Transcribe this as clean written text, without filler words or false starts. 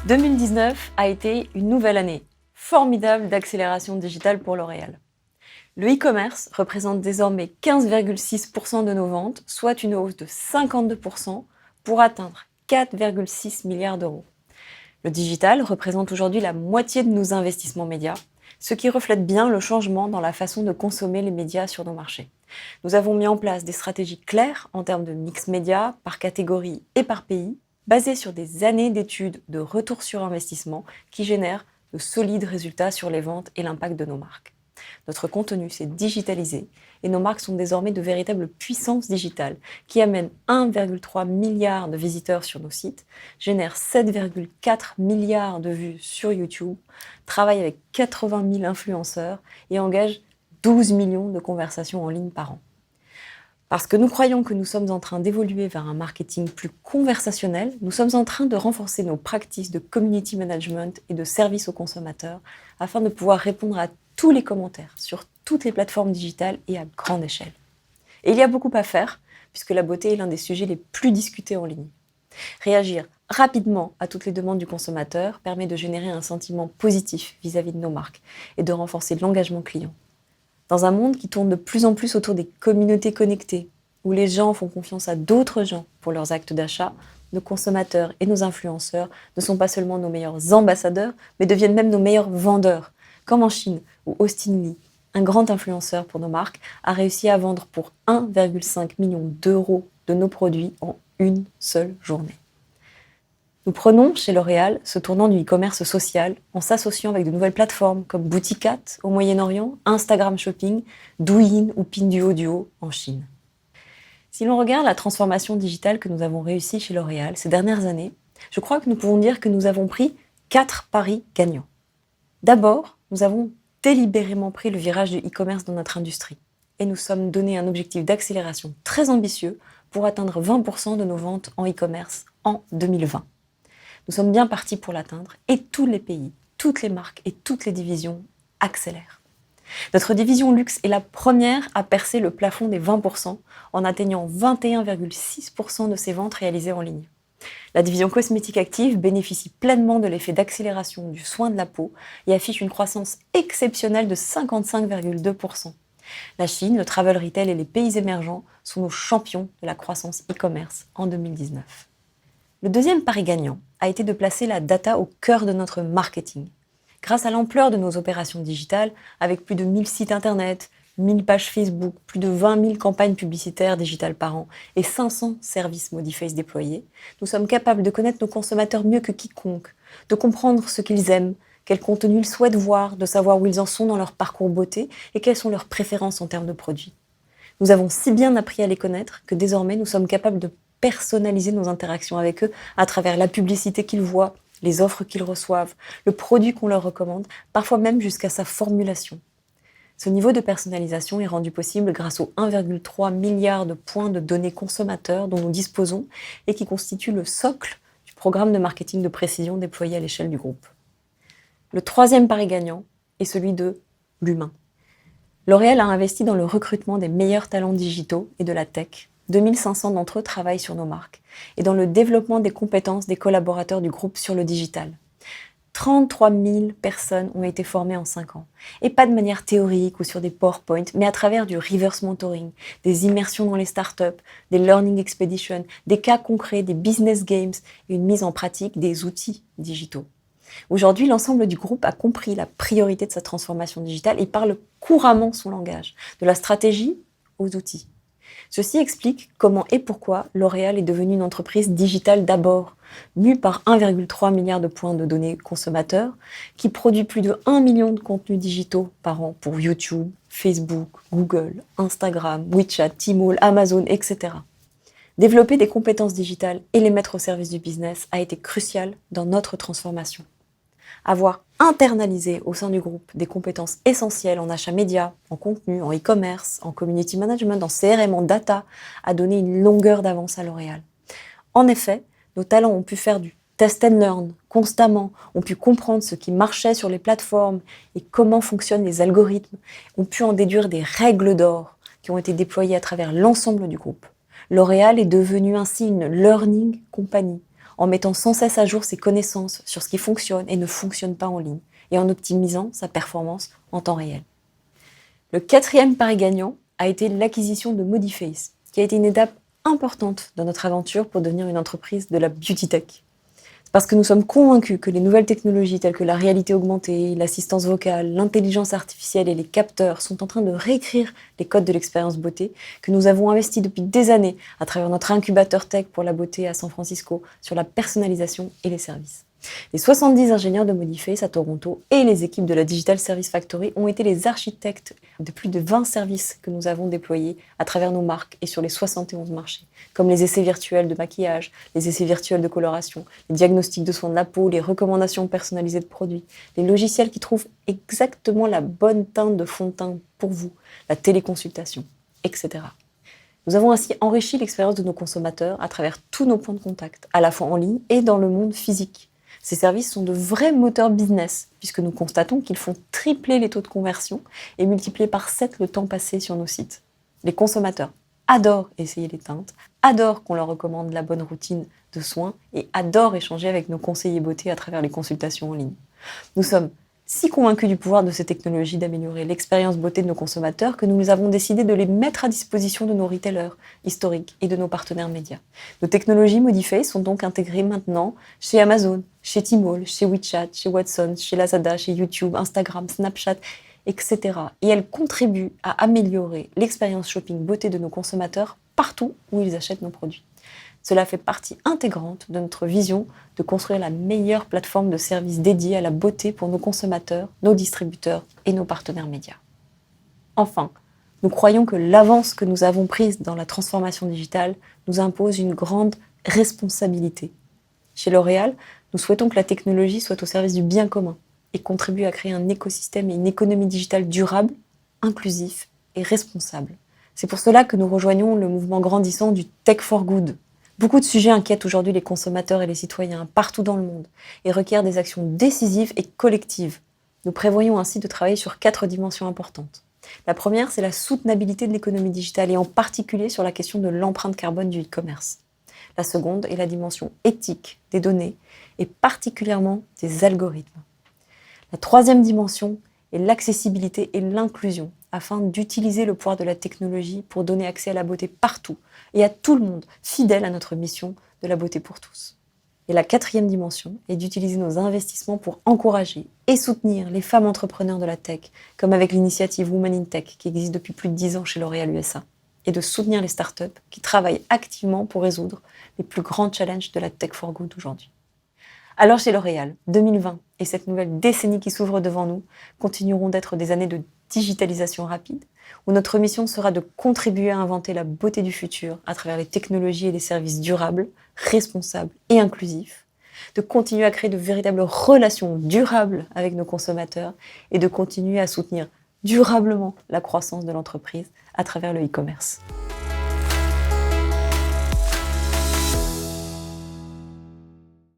2019 a été une nouvelle année formidable d'accélération digitale pour L'Oréal. Le e-commerce représente désormais 15,6% de nos ventes, soit une hausse de 52% pour atteindre 4,6 milliards d'euros. Le digital représente aujourd'hui la moitié de nos investissements médias, ce qui reflète bien le changement dans la façon de consommer les médias sur nos marchés. Nous avons mis en place des stratégies claires en termes de mix média, par catégorie et par pays, basées sur des années d'études de retour sur investissement qui génèrent de solides résultats sur les ventes et l'impact de nos marques. Notre contenu s'est digitalisé et nos marques sont désormais de véritables puissances digitales qui amènent 1,3 milliard de visiteurs sur nos sites, génèrent 7,4 milliards de vues sur YouTube, travaillent avec 80 000 influenceurs et engagent 12 millions de conversations en ligne par an. Parce que nous croyons que nous sommes en train d'évoluer vers un marketing plus conversationnel, nous sommes en train de renforcer nos pratiques de community management et de service aux consommateurs afin de pouvoir répondre à tous les commentaires sur toutes les plateformes digitales et à grande échelle. Et il y a beaucoup à faire, puisque la beauté est l'un des sujets les plus discutés en ligne. Réagir rapidement à toutes les demandes du consommateur permet de générer un sentiment positif vis-à-vis de nos marques et de renforcer l'engagement client. Dans un monde qui tourne de plus en plus autour des communautés connectées, où les gens font confiance à d'autres gens pour leurs actes d'achat, nos consommateurs et nos influenceurs ne sont pas seulement nos meilleurs ambassadeurs, mais deviennent même nos meilleurs vendeurs, comme en Chine, où Austin Li, un grand influenceur pour nos marques, a réussi à vendre pour 1,5 million d'euros de nos produits en une seule journée. Nous prenons chez L'Oréal ce tournant du e-commerce social en s'associant avec de nouvelles plateformes comme Bouticat au Moyen-Orient, Instagram Shopping, Douyin ou Pinduoduo en Chine. Si l'on regarde la transformation digitale que nous avons réussi chez L'Oréal ces dernières années, je crois que nous pouvons dire que nous avons pris 4 paris gagnants. D'abord, nous avons délibérément pris le virage du e-commerce dans notre industrie et nous sommes donné un objectif d'accélération très ambitieux pour atteindre 20% de nos ventes en e-commerce en 2020. Nous sommes bien partis pour l'atteindre et tous les pays, toutes les marques et toutes les divisions accélèrent. Notre division luxe est la première à percer le plafond des 20% en atteignant 21,6% de ses ventes réalisées en ligne. La division cosmétique active bénéficie pleinement de l'effet d'accélération du soin de la peau et affiche une croissance exceptionnelle de 55,2%. La Chine, le travel retail et les pays émergents sont nos champions de la croissance e-commerce en 2019. Le deuxième pari gagnant a été de placer la data au cœur de notre marketing. Grâce à l'ampleur de nos opérations digitales, avec plus de 1000 sites internet, 1000 pages Facebook, plus de 20 000 campagnes publicitaires digitales par an et 500 services Modiface déployés, nous sommes capables de connaître nos consommateurs mieux que quiconque, de comprendre ce qu'ils aiment, quel contenu ils souhaitent voir, de savoir où ils en sont dans leur parcours beauté et quelles sont leurs préférences en termes de produits. Nous avons si bien appris à les connaître que désormais nous sommes capables de personnaliser nos interactions avec eux à travers la publicité qu'ils voient, les offres qu'ils reçoivent, le produit qu'on leur recommande, parfois même jusqu'à sa formulation. Ce niveau de personnalisation est rendu possible grâce aux 1,3 milliard de points de données consommateurs dont nous disposons et qui constituent le socle du programme de marketing de précision déployé à l'échelle du groupe. Le troisième pari gagnant est celui de l'humain. L'Oréal a investi dans le recrutement des meilleurs talents digitaux et de la tech. 2500 d'entre eux travaillent sur nos marques et dans le développement des compétences des collaborateurs du groupe sur le digital. 33 000 personnes ont été formées en 5 ans. Et pas de manière théorique ou sur des PowerPoint, mais à travers du reverse mentoring, des immersions dans les startups, des learning expeditions, des cas concrets, des business games et une mise en pratique des outils digitaux. Aujourd'hui, l'ensemble du groupe a compris la priorité de sa transformation digitale et parle couramment son langage, de la stratégie aux outils. Ceci explique comment et pourquoi L'Oréal est devenue une entreprise digitale d'abord, mue par 1,3 milliard de points de données consommateurs, qui produit plus de 1 million de contenus digitaux par an pour YouTube, Facebook, Google, Instagram, WeChat, Tmall, Amazon, etc. Développer des compétences digitales et les mettre au service du business a été crucial dans notre transformation. Avoir internalisé au sein du groupe des compétences essentielles en achat média, en contenu, en e-commerce, en community management, en CRM, en data, a donné une longueur d'avance à L'Oréal. En effet, nos talents ont pu faire du test and learn constamment, ont pu comprendre ce qui marchait sur les plateformes et comment fonctionnent les algorithmes, ont pu en déduire des règles d'or qui ont été déployées à travers l'ensemble du groupe. L'Oréal est devenu ainsi une learning company, en mettant sans cesse à jour ses connaissances sur ce qui fonctionne et ne fonctionne pas en ligne, et en optimisant sa performance en temps réel. Le quatrième pari gagnant a été l'acquisition de Modiface, qui a été une étape importante dans notre aventure pour devenir une entreprise de la beauty tech. Parce que nous sommes convaincus que les nouvelles technologies telles que la réalité augmentée, l'assistance vocale, l'intelligence artificielle et les capteurs sont en train de réécrire les codes de l'expérience beauté, que nous avons investi depuis des années à travers notre incubateur tech pour la beauté à San Francisco sur la personnalisation et les services. Les 70 ingénieurs de Modiface à Toronto et les équipes de la Digital Service Factory ont été les architectes de plus de 20 services que nous avons déployés à travers nos marques et sur les 71 marchés, comme les essais virtuels de maquillage, les essais virtuels de coloration, les diagnostics de soins de la peau, les recommandations personnalisées de produits, les logiciels qui trouvent exactement la bonne teinte de fond de teint pour vous, la téléconsultation, etc. Nous avons ainsi enrichi l'expérience de nos consommateurs à travers tous nos points de contact, à la fois en ligne et dans le monde physique. Ces services sont de vrais moteurs business, puisque nous constatons qu'ils font tripler les taux de conversion et multiplier par 7 le temps passé sur nos sites. Les consommateurs adorent essayer les teintes, adorent qu'on leur recommande la bonne routine de soins et adorent échanger avec nos conseillers beauté à travers les consultations en ligne. Nous sommes si convaincus du pouvoir de ces technologies d'améliorer l'expérience beauté de nos consommateurs que nous avons décidé de les mettre à disposition de nos retailers historiques et de nos partenaires médias. Nos technologies Modiface sont donc intégrées maintenant chez Amazon, chez Tmall, chez WeChat, chez Watson, chez Lazada, chez YouTube, Instagram, Snapchat, etc. Et elles contribuent à améliorer l'expérience shopping beauté de nos consommateurs partout où ils achètent nos produits. Cela fait partie intégrante de notre vision de construire la meilleure plateforme de services dédiée à la beauté pour nos consommateurs, nos distributeurs et nos partenaires médias. Enfin, nous croyons que l'avance que nous avons prise dans la transformation digitale nous impose une grande responsabilité. Chez L'Oréal, nous souhaitons que la technologie soit au service du bien commun et contribue à créer un écosystème et une économie digitale durable, inclusif et responsable. C'est pour cela que nous rejoignons le mouvement grandissant du Tech for Good. Beaucoup de sujets inquiètent aujourd'hui les consommateurs et les citoyens partout dans le monde et requièrent des actions décisives et collectives. Nous prévoyons ainsi de travailler sur 4 dimensions importantes. La première, c'est la soutenabilité de l'économie digitale et en particulier sur la question de l'empreinte carbone du e-commerce. La seconde est la dimension éthique des données et particulièrement des algorithmes. La troisième dimension est l'accessibilité et l'inclusion afin d'utiliser le pouvoir de la technologie pour donner accès à la beauté partout et à tout le monde, fidèle à notre mission de la beauté pour tous. Et la quatrième dimension est d'utiliser nos investissements pour encourager et soutenir les femmes entrepreneurs de la tech, comme avec l'initiative Women in Tech qui existe depuis plus de 10 ans chez L'Oréal USA, et de soutenir les startups qui travaillent activement pour résoudre les plus grands challenges de la tech for good aujourd'hui. Alors chez L'Oréal, 2020 et cette nouvelle décennie qui s'ouvre devant nous continueront d'être des années de digitalisation rapide, où notre mission sera de contribuer à inventer la beauté du futur à travers les technologies et les services durables, responsables et inclusifs, de continuer à créer de véritables relations durables avec nos consommateurs et de continuer à soutenir durablement la croissance de l'entreprise à travers le e-commerce.